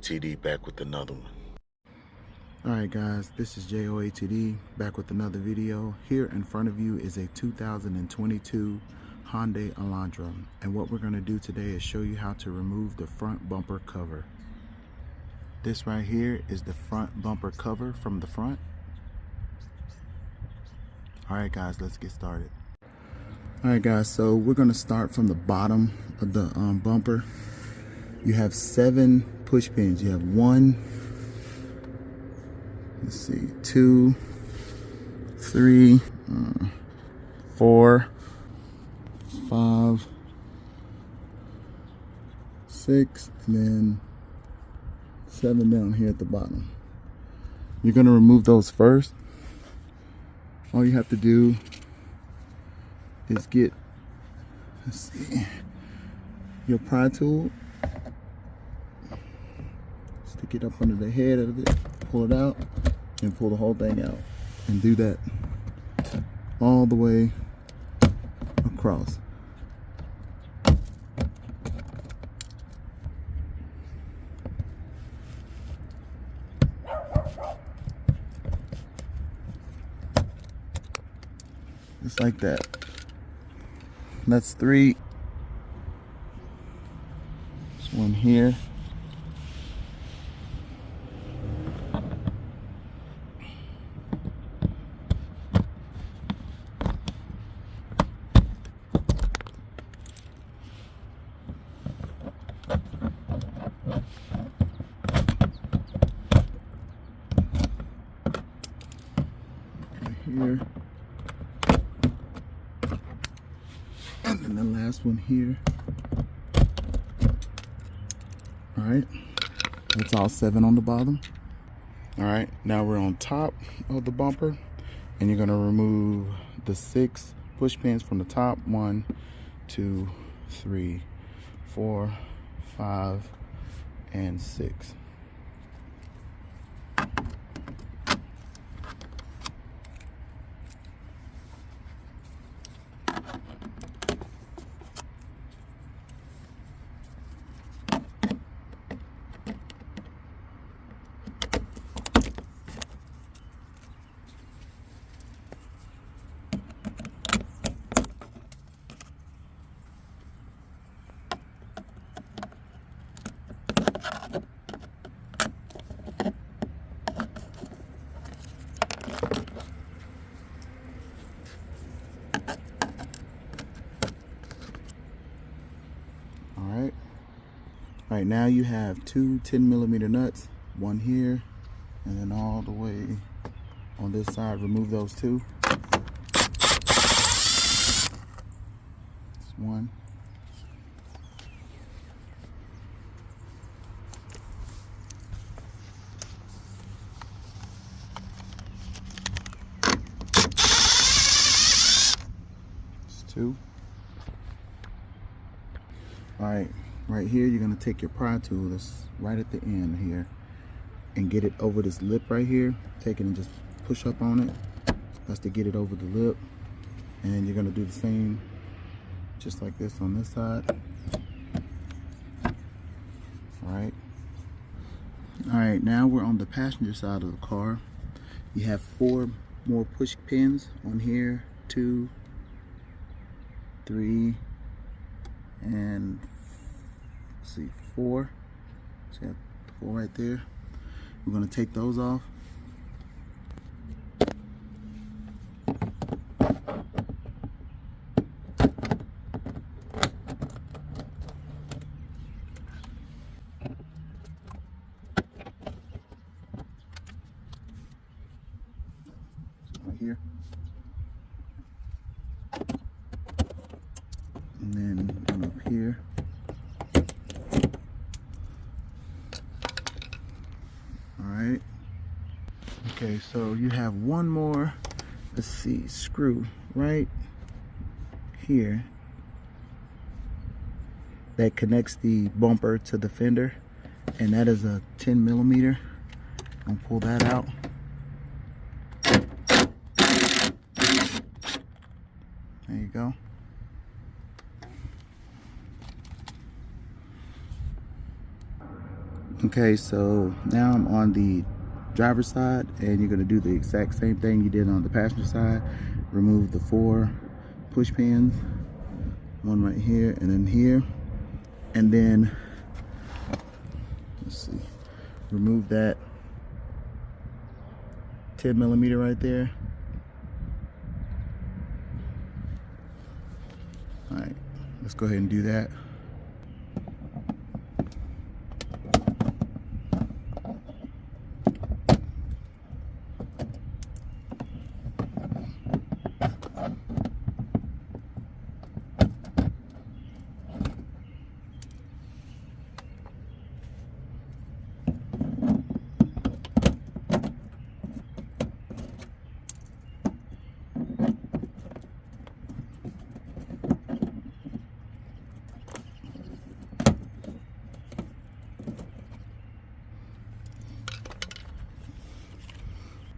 J.O.A.T.D back with another one. Alright guys, this is J.O.A.T.D back with another video. Here in front of you is a 2022 Hyundai Elantra, and what we're going to do today is show you how to remove the front bumper cover. This right here is the front bumper cover from the front. Alright guys, let's get started. Alright guys, so we're going to start from the bottom of the bumper. You have 7 push pins. You have 1, let's see, 2, 3, 4, 5, 6, and then 7 down here at the bottom. You're going to remove those first. All you have to do is get, let's see, your pry tool, stick it up under the head of it, pull it out, and pull the whole thing out. And do that all the way across. Just like that. That's 3. There's 1 here. Here, and then the last one here. All right, that's all 7 on the bottom. All right, now we're on top of the bumper, and you're gonna remove the 6 push pins from the top. 1, 2, 3, 4, 5, and 6. All right, now you have 2 10mm nuts, 1 here, and then all the way on this side. Remove those 2. That's 1. That's 2. All right. Right here, you're going to take your pry tool that's right at the end here and get it over this lip right here. Take it and just push up on it. That's to get it over the lip. And you're going to do the same just like this on this side. All right, now we're on the passenger side of the car. You have 4 more push pins on here. 2, 3, and let's see, 4. So you have 4 right there. We're going to take those off. Right here. And then one up here. Alright, okay, so you have 1 more, let's see, screw right here that connects the bumper to the fender, and that is a 10mm. I'll pull that out. There you go. Okay, so now I'm on the driver's side, and you're gonna do the exact same thing you did on the passenger side. Remove the 4 push pins, one right here and then here, and then let's see, remove that 10mm right there. All right, let's go ahead and do that.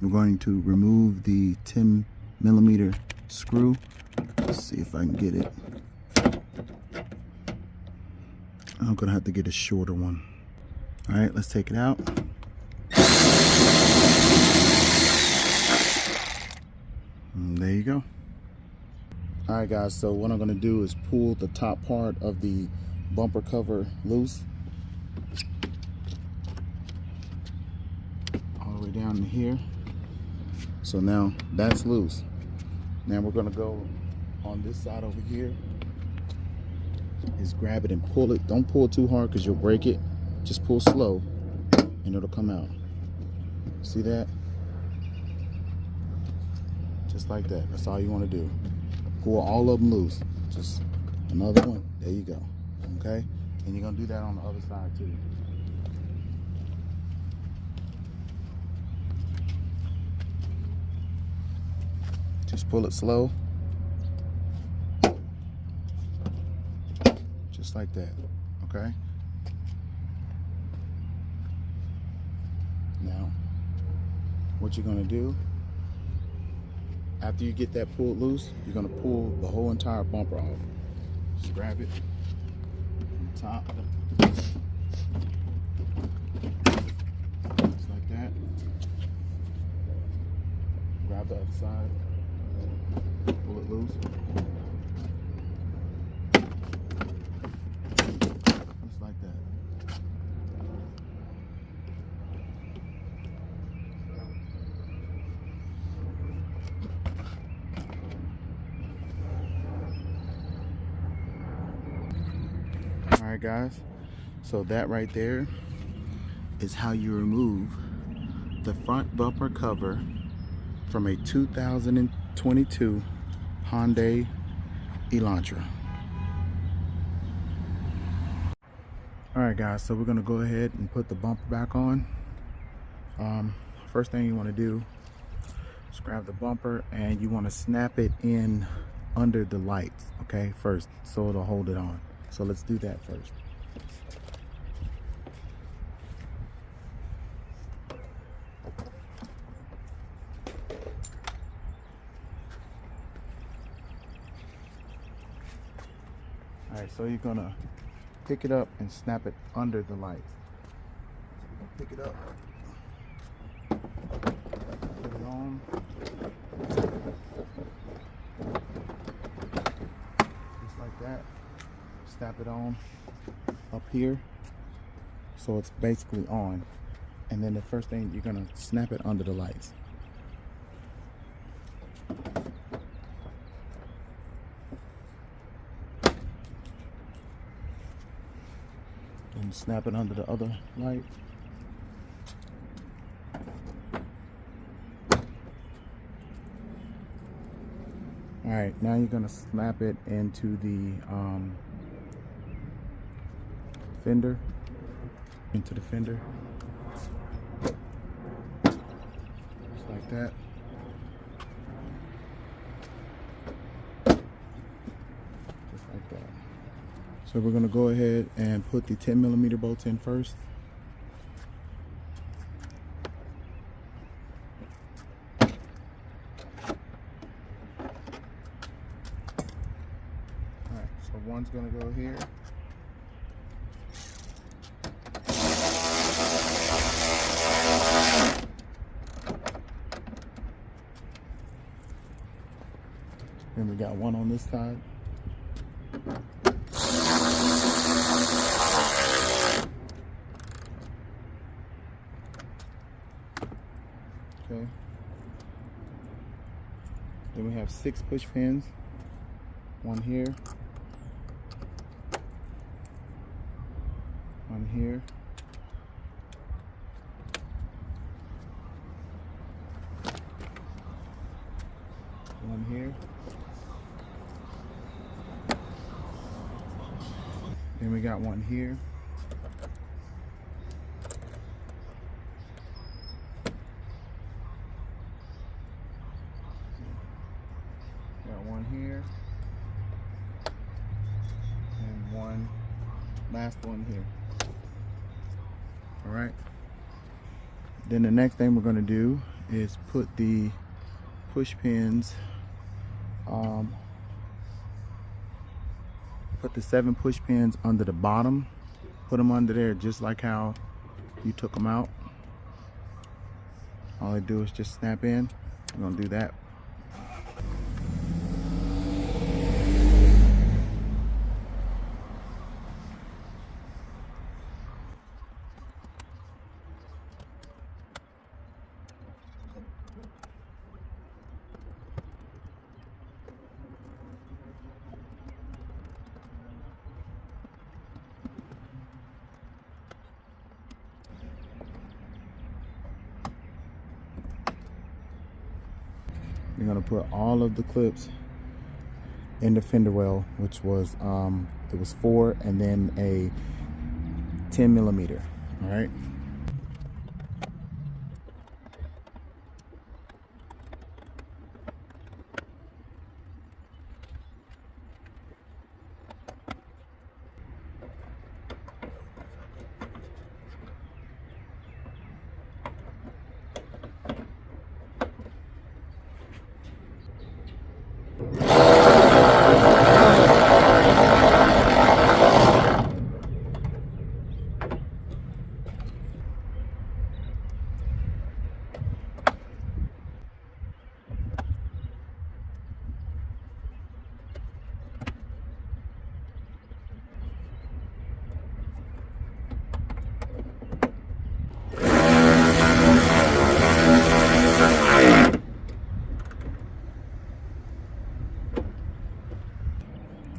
I'm going to remove the 10mm screw. Let's see if I can get it. I'm gonna have to get a shorter one. All right, let's take it out. And there you go. All right, guys, so what I'm gonna do is pull the top part of the bumper cover loose. All the way down to here. So now that's loose. Now we're gonna go on this side over here. Is grab it and pull it. Don't pull too hard because you'll break it. Just pull slow and it'll come out. See that? Just like that. That's all you want to do. Pull all of them loose. Just another one. There you go. Okay? And you're gonna do that on the other side too. Just pull it slow. Just like that, okay? Now, what you're gonna do, after you get that pulled loose, you're gonna pull the whole entire bumper off. Just grab it from the top. Just like that. Grab the other side. Pull it loose. Just like that. All right, guys. So that right there is how you remove the front bumper cover from a 2022 Hyundai Elantra. All right, guys, so we're gonna go ahead and put the bumper back on. First thing you want to do is grab the bumper and you want to snap it in under the lights, okay, first, so it'll hold it on. So let's do that first. All right, so you're gonna pick it up and snap it under the lights. Pick it up, put it on. Just like that. Snap it on up here, so it's basically on. And then the first thing, you're gonna snap it under the lights. And snap it under the other light. All right, now you're gonna snap it into the fender, into the fender, just like that. Just like that. So we're gonna go ahead and put the 10mm bolts in first. Alright, so one's gonna go here. Then we got one on this side. Okay. Then we have 6 push pins. One here. One here. One here. Then we got one here. Got one here. And one last one here. All right. Then the next thing we're going to do is put the push pins, put the 7 push pins under the bottom. Put them under there just like how you took them out. All I do is just snap in. I'm going to do that. You're gonna put all of the clips in the fender well, which was it was 4 and then a 10mm. All right.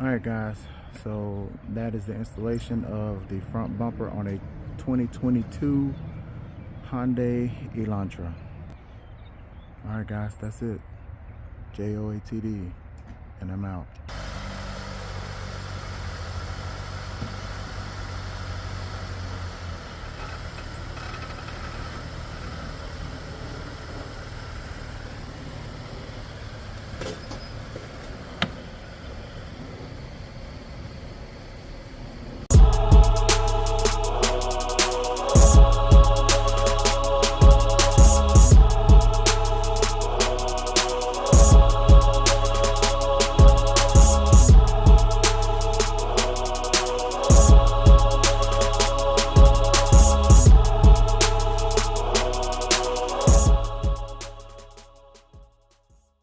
Alright guys, so that is the installation of the front bumper on a 2022 Hyundai Elantra. Alright guys, that's it. J.O.A.T.D. and I'm out.